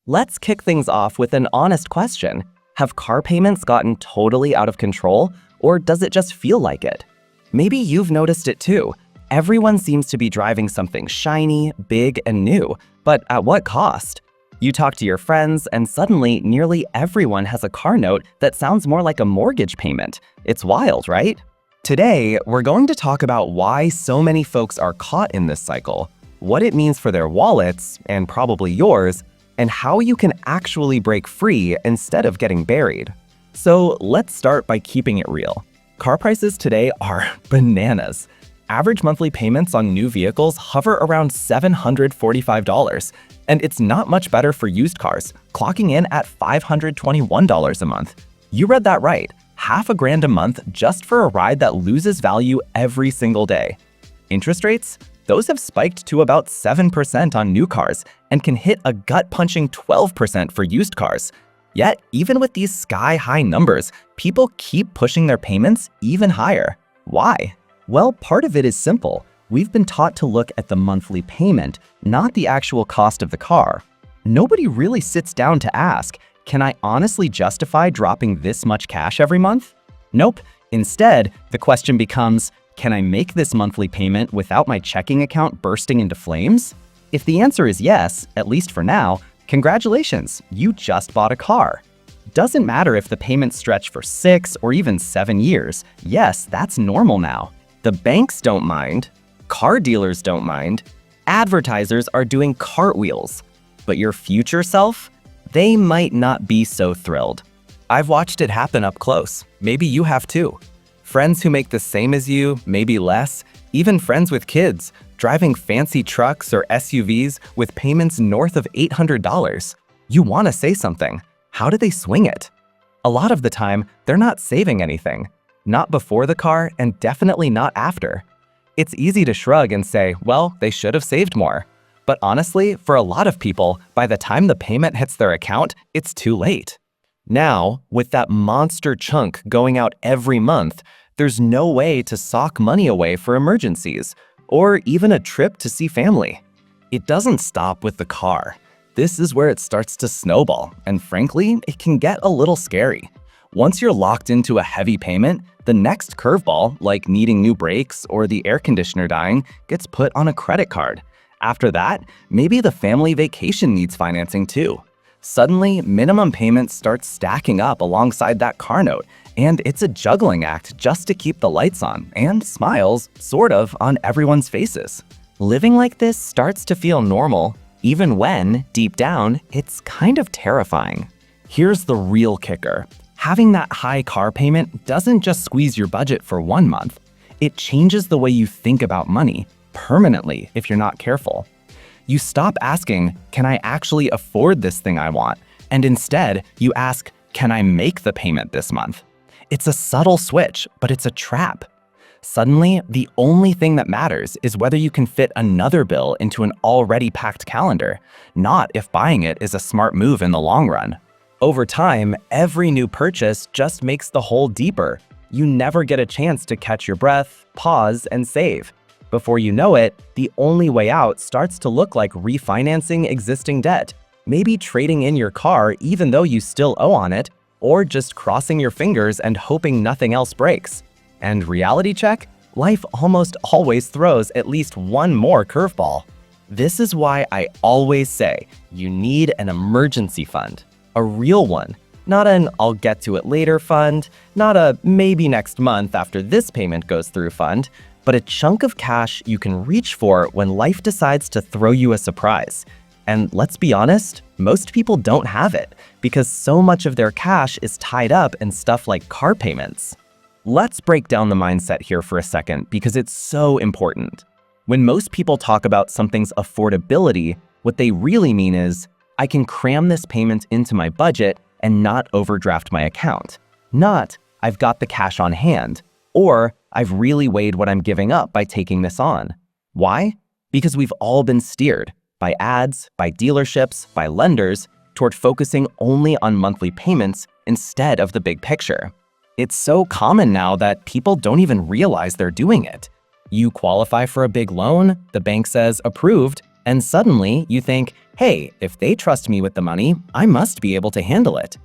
Let's kick things off with an honest question. Have car payments gotten totally out of control, or does it just feel like it? Maybe you've noticed it too. Everyone seems to be driving something shiny, big, and new, but at what cost? You talk to your friends, and suddenly nearly everyone has a car note that sounds more like a mortgage payment. It's wild, right? Today, we're going to talk about why so many folks are caught in this cycle, what it means for their wallets, and probably yours, and how you can actually break free instead of getting buried. So let's start by keeping it real. Car prices today are bananas. Average monthly payments on new vehicles hover around $745, and it's not much better for used cars, clocking in at $521 a month. You read that right, $half a month just for a ride that loses value every single day. Interest rates? Those have spiked to about 7% on new cars and can hit a gut-punching 12% for used cars. Yet, even with these sky-high numbers, people keep pushing their payments even higher. Why? Well, part of it is simple. We've been taught to look at the monthly payment, not the actual cost of the car. Nobody really sits down to ask, can I honestly justify dropping this much cash every month? Nope. Instead, the question becomes, can I make this monthly payment without my checking account bursting into flames? If the answer is yes, at least for now, congratulations, you just bought a car. Doesn't matter if the payments stretch for 6 or even 7 years. Yes, that's normal now. The banks don't mind, car dealers don't mind, advertisers are doing cartwheels. But your future self? They might not be so thrilled. I've watched it happen up close. Maybe you have too. Friends who make the same as you, maybe less, even friends with kids, driving fancy trucks or SUVs with payments north of $800. You want to say something. How do they swing it? A lot of the time, they're not saving anything. Not before the car and definitely not after. It's easy to shrug and say, well, they should have saved more. But honestly, for a lot of people, by the time the payment hits their account, it's too late. Now, with that monster chunk going out every month, there's no way to sock money away for emergencies, or even a trip to see family. It doesn't stop with the car. This is where it starts to snowball, and frankly, it can get a little scary. Once you're locked into a heavy payment, the next curveball, like needing new brakes or the air conditioner dying, gets put on a credit card. After that, maybe the family vacation needs financing too. Suddenly, minimum payments start stacking up alongside that car note, and it's a juggling act just to keep the lights on and smiles, sort of, on everyone's faces. Living like this starts to feel normal, even when, deep down, it's kind of terrifying. Here's the real kicker. Having that high car payment doesn't just squeeze your budget for 1 month. It changes the way you think about money, permanently if you're not careful. You stop asking, can I actually afford this thing I want? And instead, you ask, can I make the payment this month? It's a subtle switch, but it's a trap. Suddenly, the only thing that matters is whether you can fit another bill into an already packed calendar, not if buying it is a smart move in the long run. Over time, every new purchase just makes the hole deeper. You never get a chance to catch your breath, pause, and save. Before you know it, the only way out starts to look like refinancing existing debt, maybe trading in your car even though you still owe on it, or just crossing your fingers and hoping nothing else breaks. And reality check? Life almost always throws at least one more curveball. This is why I always say you need an emergency fund, a real one, not an I'll get to it later fund, not a maybe next month after this payment goes through fund, but a chunk of cash you can reach for when life decides to throw you a surprise. And let's be honest, most people don't have it because so much of their cash is tied up in stuff like car payments. Let's break down the mindset here for a second because it's so important. When most people talk about something's affordability, what they really mean is, I can cram this payment into my budget and not overdraft my account. Not, I've got the cash on hand, or I've really weighed what I'm giving up by taking this on. Why? Because we've all been steered by ads, by dealerships, by lenders toward focusing only on monthly payments instead of the big picture. It's so common now that people don't even realize they're doing it. You qualify for a big loan, the bank says approved, And suddenly you think, hey, if they trust me with the money, I must be able to handle it.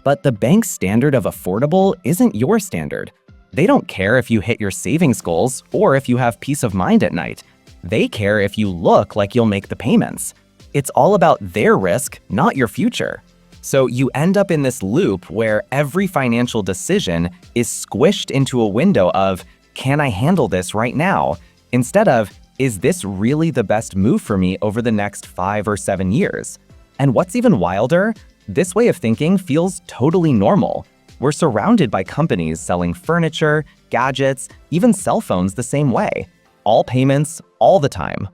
But the bank's standard of affordable isn't your standard. They don't care if you hit your savings goals or if you have peace of mind at night. They care if you look like you'll make the payments. It's all about their risk, not your future. So you end up in this loop where every financial decision is squished into a window of, can I handle this right now? Instead of, is this really the best move for me over the next 5 or 7 years? And what's even wilder, this way of thinking feels totally normal. We're surrounded by companies selling furniture, gadgets, even cell phones the same way. All payments, all the time.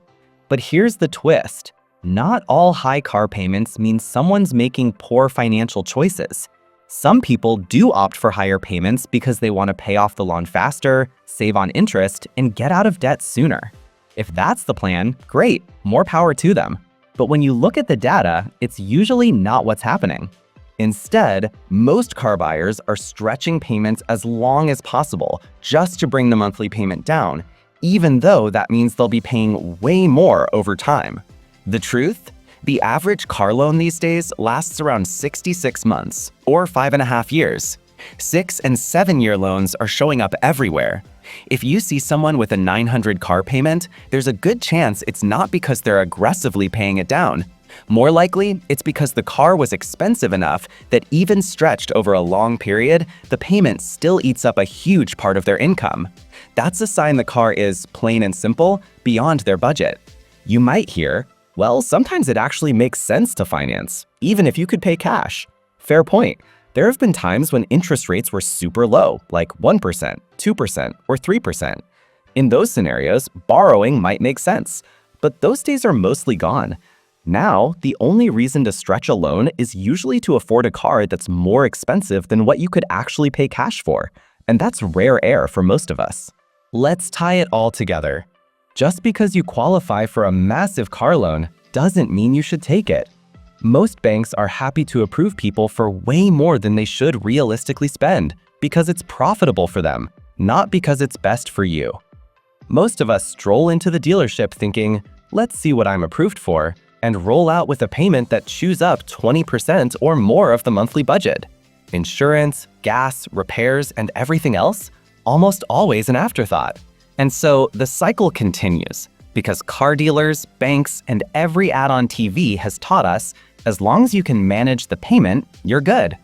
But here's the twist. Not all high car payments mean someone's making poor financial choices. Some people do opt for higher payments because they want to pay off the loan faster, save on interest, and get out of debt sooner. If that's the plan, great, more power to them. But when you look at the data, it's usually not what's happening. Instead, most car buyers are stretching payments as long as possible just to bring the monthly payment down, even though that means they'll be paying way more over time. The truth? The average car loan these days lasts around 66 months, or 5.5 years. 6- and 7-year loans are showing up everywhere. If you see someone with a $900 car payment, there's a good chance it's not because they're aggressively paying it down. More likely, it's because the car was expensive enough that even stretched over a long period, the payment still eats up a huge part of their income. That's a sign the car is, plain and simple, beyond their budget. You might hear, well, sometimes it actually makes sense to finance, even if you could pay cash. Fair point. There have been times when interest rates were super low, like 1%, 2%, or 3%. In those scenarios, borrowing might make sense, but those days are mostly gone. Now, the only reason to stretch a loan is usually to afford a car that's more expensive than what you could actually pay cash for, and that's rare air for most of us. Let's tie it all together. Just because you qualify for a massive car loan doesn't mean you should take it. Most banks are happy to approve people for way more than they should realistically spend because it's profitable for them, not because it's best for you. Most of us stroll into the dealership thinking, let's see what I'm approved for, and roll out with a payment that chews up 20% or more of the monthly budget. Insurance, gas, repairs, and everything else, almost always an afterthought. And so the cycle continues because car dealers, banks, and every ad on TV has taught us, as long as you can manage the payment, you're good.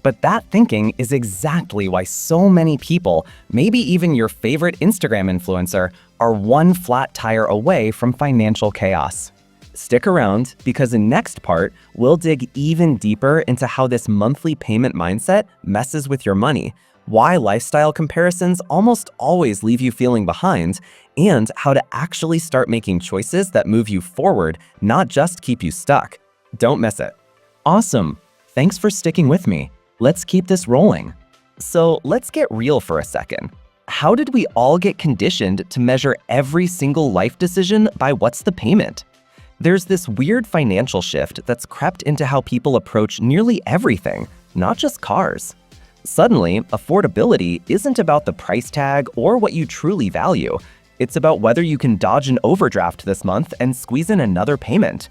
But that thinking is exactly why so many people, maybe even your favorite Instagram influencer, are one flat tire away from financial chaos. Stick around because in next part, we'll dig even deeper into how this monthly payment mindset messes with your money, why lifestyle comparisons almost always leave you feeling behind, and how to actually start making choices that move you forward, not just keep you stuck. Don't miss it. Awesome. Thanks for sticking with me. Let's keep this rolling. So let's get real for a second. How did we all get conditioned to measure every single life decision by what's the payment? There's this weird financial shift that's crept into how people approach nearly everything, not just cars. Suddenly, affordability isn't about the price tag or what you truly value. It's about whether you can dodge an overdraft this month and squeeze in another payment.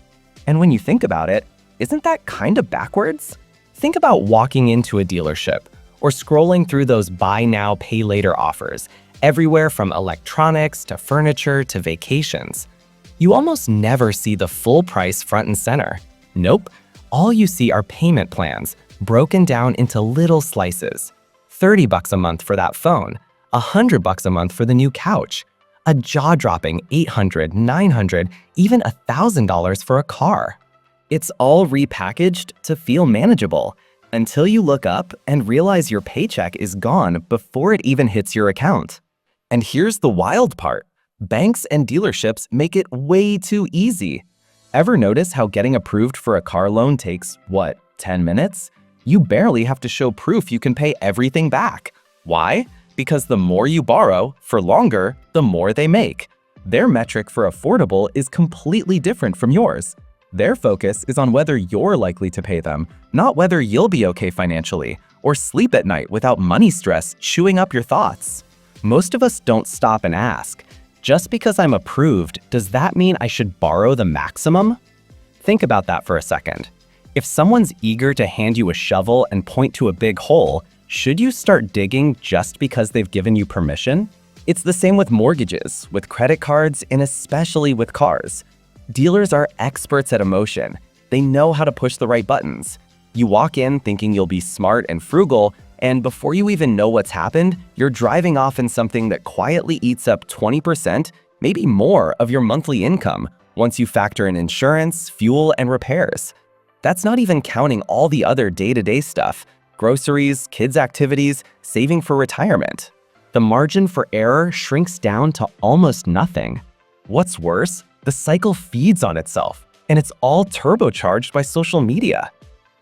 And when you think about it, isn't that kind of backwards? Think about walking into a dealership or scrolling through those buy now, pay later offers, everywhere from electronics to furniture to vacations. You almost never see the full price front and center. Nope, all you see are payment plans broken down into little slices. $30 a month for that phone, $100 a month for the new couch, a jaw-dropping $800, $900, even $1,000 for a car. It's all repackaged to feel manageable until you look up and realize your paycheck is gone before it even hits your account. And here's the wild part. Banks and dealerships make it way too easy. Ever notice how getting approved for a car loan takes, 10 minutes? You barely have to show proof you can pay everything back. Why? Because the more you borrow, for longer, the more they make. Their metric for affordable is completely different from yours. Their focus is on whether you're likely to pay them, not whether you'll be okay financially or sleep at night without money stress chewing up your thoughts. Most of us don't stop and ask, Just because I'm approved, does that mean I should borrow the maximum? Think about that for a second. If someone's eager to hand you a shovel and point to a big hole, should you start digging just because they've given you permission? It's the same with mortgages, with credit cards, and especially with cars. Dealers are experts at emotion. They know how to push the right buttons. You walk in thinking you'll be smart and frugal, and before you even know what's happened, you're driving off in something that quietly eats up 20%, maybe more, of your monthly income once you factor in insurance, fuel, and repairs. That's not even counting all the other day-to-day stuff: groceries, kids' activities, saving for retirement. The margin for error shrinks down to almost nothing. What's worse, the cycle feeds on itself, and it's all turbocharged by social media.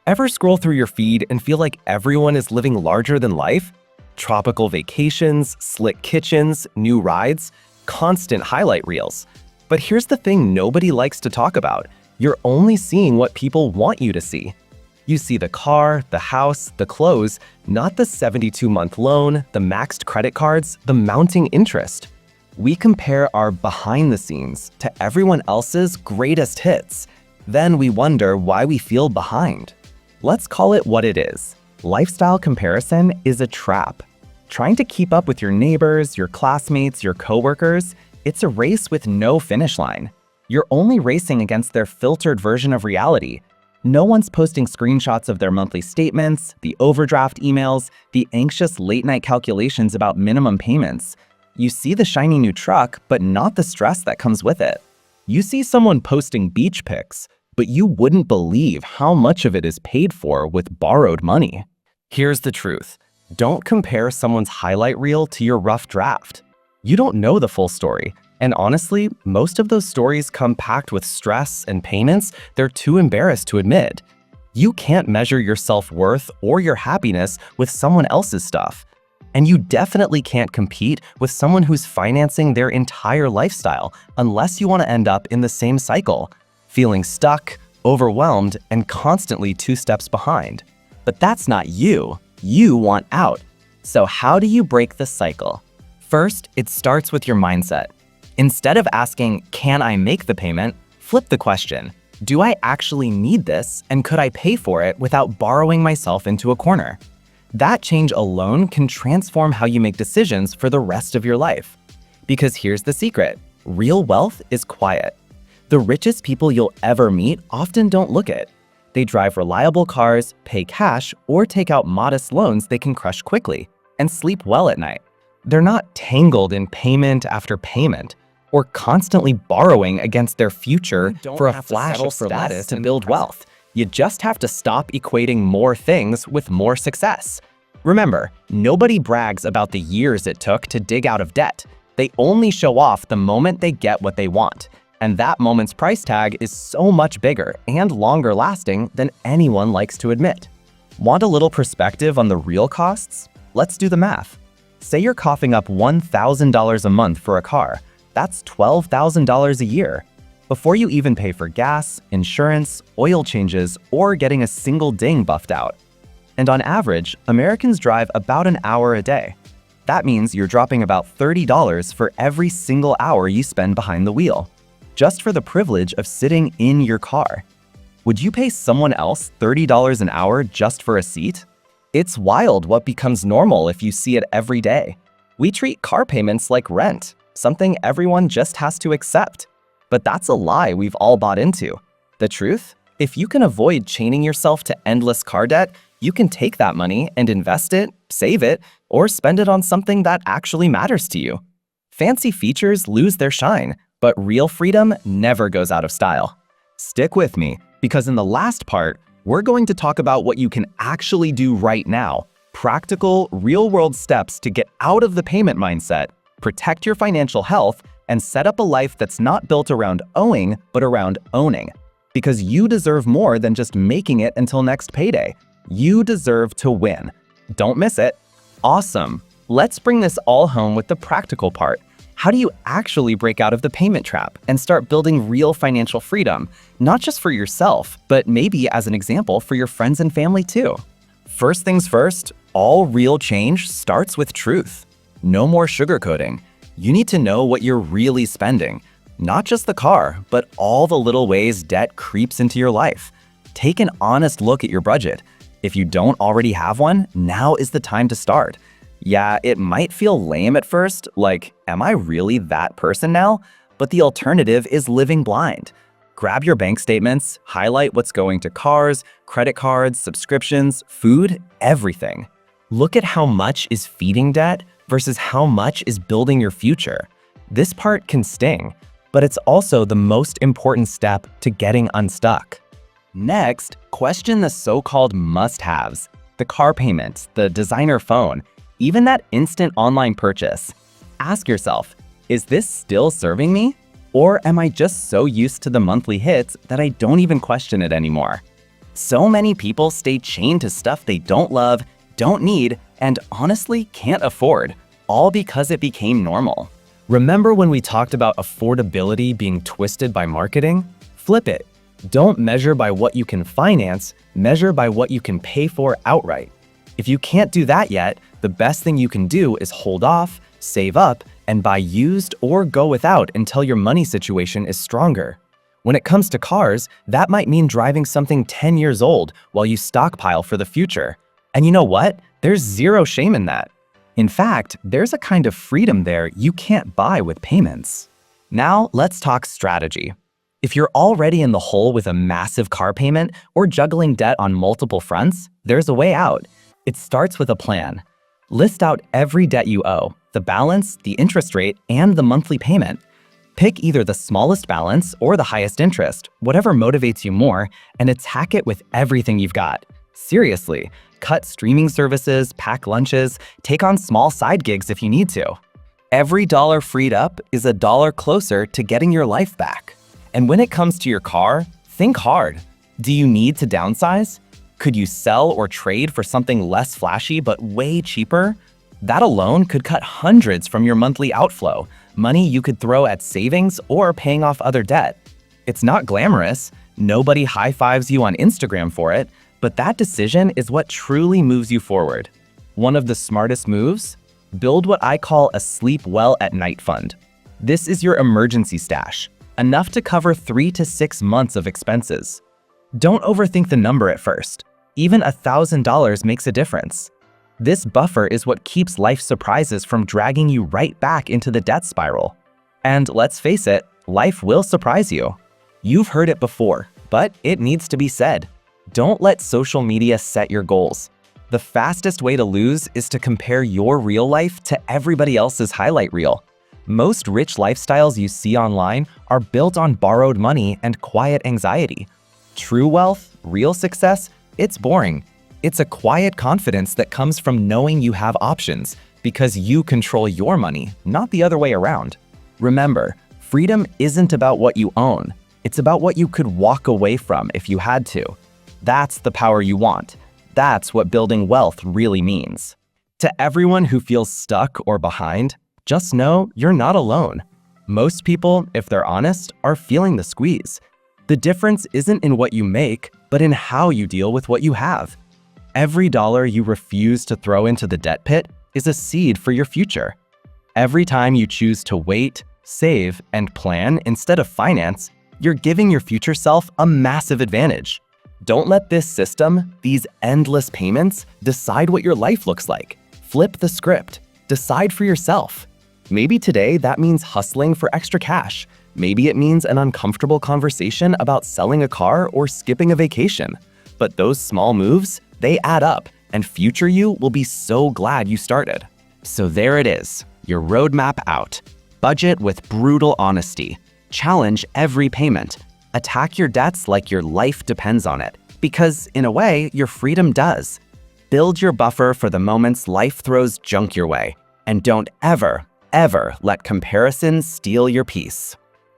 Ever scroll through your feed and feel like everyone is living larger than life? Tropical vacations, slick kitchens, new rides, constant highlight reels. But here's the thing nobody likes to talk about. You're only seeing what people want you to see. You see the car, the house, the clothes, not the 72-month loan, the maxed credit cards, the mounting interest. We compare our behind the scenes to everyone else's greatest hits. Then we wonder why we feel behind. Let's call it what it is. Lifestyle comparison is a trap. Trying to keep up with your neighbors, your classmates, your coworkers, it's a race with no finish line. You're only racing against their filtered version of reality. No one's posting screenshots of their monthly statements, the overdraft emails, the anxious late-night calculations about minimum payments. You see the shiny new truck, but not the stress that comes with it. You see someone posting beach pics, but you wouldn't believe how much of it is paid for with borrowed money. Here's the truth. Don't compare someone's highlight reel to your rough draft. You don't know the full story. And honestly, most of those stories come packed with stress and payments they're too embarrassed to admit. You can't measure your self-worth or your happiness with someone else's stuff. And you definitely can't compete with someone who's financing their entire lifestyle unless you want to end up in the same cycle, feeling stuck, overwhelmed, and constantly 2 steps behind. But that's not you. You want out. So how do you break the cycle? First, it starts with your mindset. Instead of asking, "Can I make the payment?" flip the question, "Do I actually need this, and could I pay for it without borrowing myself into a corner?" That change alone can transform how you make decisions for the rest of your life. Because here's the secret: real wealth is quiet. The richest people you'll ever meet often don't look it. They drive reliable cars, pay cash, or take out modest loans they can crush quickly, and sleep well at night. They're not tangled in payment after payment, or constantly borrowing against their future for a flash of status to build wealth. You just have to stop equating more things with more success. Remember, nobody brags about the years it took to dig out of debt. They only show off the moment they get what they want. And that moment's price tag is so much bigger and longer lasting than anyone likes to admit. Want a little perspective on the real costs? Let's do the math. Say you're coughing up $1,000 a month for a car. That's $12,000 a year. Before you even pay for gas, insurance, oil changes, or getting a single ding buffed out. And on average, Americans drive about an hour a day. That means you're dropping about $30 for every single hour you spend behind the wheel, just for the privilege of sitting in your car. Would you pay someone else $30 an hour just for a seat? It's wild what becomes normal if you see it every day. We treat car payments like rent, something everyone just has to accept. But that's a lie we've all bought into. The truth? If you can avoid chaining yourself to endless car debt, you can take that money and invest it, save it, or spend it on something that actually matters to you. Fancy features lose their shine, but real freedom never goes out of style. Stick with me, because in the last part, we're going to talk about what you can actually do right now. Practical, real-world steps to get out of the payment mindset, protect your financial health, and set up a life that's not built around owing, but around owning. Because you deserve more than just making it until next payday. You deserve to win. Don't miss it. Awesome. Let's bring this all home with the practical part. How do you actually break out of the payment trap and start building real financial freedom, not just for yourself, but maybe as an example for your friends and family too? First things first, all real change starts with truth. No more sugarcoating. You need to know what you're really spending, not just the car, but all the little ways debt creeps into your life. Take an honest look at your budget. If you don't already have one, now is the time to start. Yeah, it might feel lame at first, like, am I really that person now? But the alternative is living blind. Grab your bank statements, highlight what's going to cars, credit cards, subscriptions, food, everything. Look at how much is feeding debt versus how much is building your future. This part can sting, but it's also the most important step to getting unstuck. Next, question the so-called must-haves, the car payment, the designer phone, even that instant online purchase. Ask yourself, is this still serving me? Or am I just so used to the monthly hits that I don't even question it anymore? So many people stay chained to stuff they don't love, don't need, and honestly can't afford, all because it became normal. Remember when we talked about affordability being twisted by marketing? Flip it. Don't measure by what you can finance, measure by what you can pay for outright. If you can't do that yet, the best thing you can do is hold off, save up, and buy used or go without until your money situation is stronger. When it comes to cars, that might mean driving something 10 years old while you stockpile for the future. And you know what? There's zero shame in that. In fact, there's a kind of freedom there you can't buy with payments. Now, let's talk strategy. If you're already in the hole with a massive car payment or juggling debt on multiple fronts, there's a way out. It starts with a plan. List out every debt you owe, the balance, the interest rate, and the monthly payment. Pick either the smallest balance or the highest interest, whatever motivates you more, and attack it with everything you've got. Seriously, cut streaming services, pack lunches, take on small side gigs if you need to. Every dollar freed up is a dollar closer to getting your life back. And when it comes to your car, think hard. Do you need to downsize? Could you sell or trade for something less flashy but way cheaper? That alone could cut hundreds from your monthly outflow, money you could throw at savings or paying off other debt. It's not glamorous, nobody high-fives you on Instagram for it, but that decision is what truly moves you forward. One of the smartest moves? Build what I call a sleep well at night fund. This is your emergency stash, enough to cover 3 to 6 months of expenses. Don't overthink the number at first. Even $1,000 makes a difference. This buffer is what keeps life surprises from dragging you right back into the debt spiral. And let's face it, life will surprise you. You've heard it before, but it needs to be said. Don't let social media set your goals. The fastest way to lose is to compare your real life to everybody else's highlight reel. Most rich lifestyles you see online are built on borrowed money and quiet anxiety. True wealth, real success, it's boring. It's a quiet confidence that comes from knowing you have options because you control your money, not the other way around. Remember, freedom isn't about what you own. It's about what you could walk away from if you had to. That's the power you want. That's what building wealth really means. To everyone who feels stuck or behind, just know you're not alone. Most people, if they're honest, are feeling the squeeze. The difference isn't in what you make, but in how you deal with what you have. Every dollar you refuse to throw into the debt pit is a seed for your future. Every time you choose to wait, save, and plan instead of finance, you're giving your future self a massive advantage. Don't let this system, these endless payments, decide what your life looks like. Flip the script. Decide for yourself. Maybe today that means hustling for extra cash. Maybe it means an uncomfortable conversation about selling a car or skipping a vacation. But those small moves, they add up, and future you will be so glad you started. So there it is, your roadmap out. Budget with brutal honesty. Challenge every payment. Attack your debts like your life depends on it. Because, in a way, your freedom does. Build your buffer for the moments life throws junk your way. And don't ever, ever let comparison steal your peace.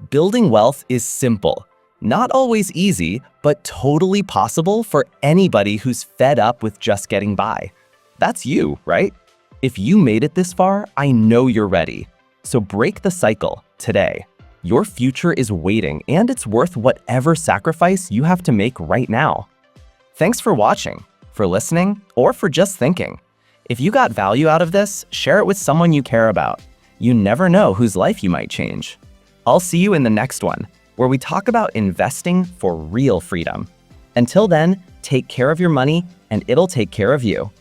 Building wealth is simple. Not always easy, but totally possible for anybody who's fed up with just getting by. That's you, right? If you made it this far, I know you're ready. So break the cycle today. Your future is waiting, and it's worth whatever sacrifice you have to make right now. Thanks for watching, for listening, or for just thinking. If you got value out of this, share it with someone you care about. You never know whose life you might change. I'll see you in the next one, where we talk about investing for real freedom. Until then, take care of your money and it'll take care of you.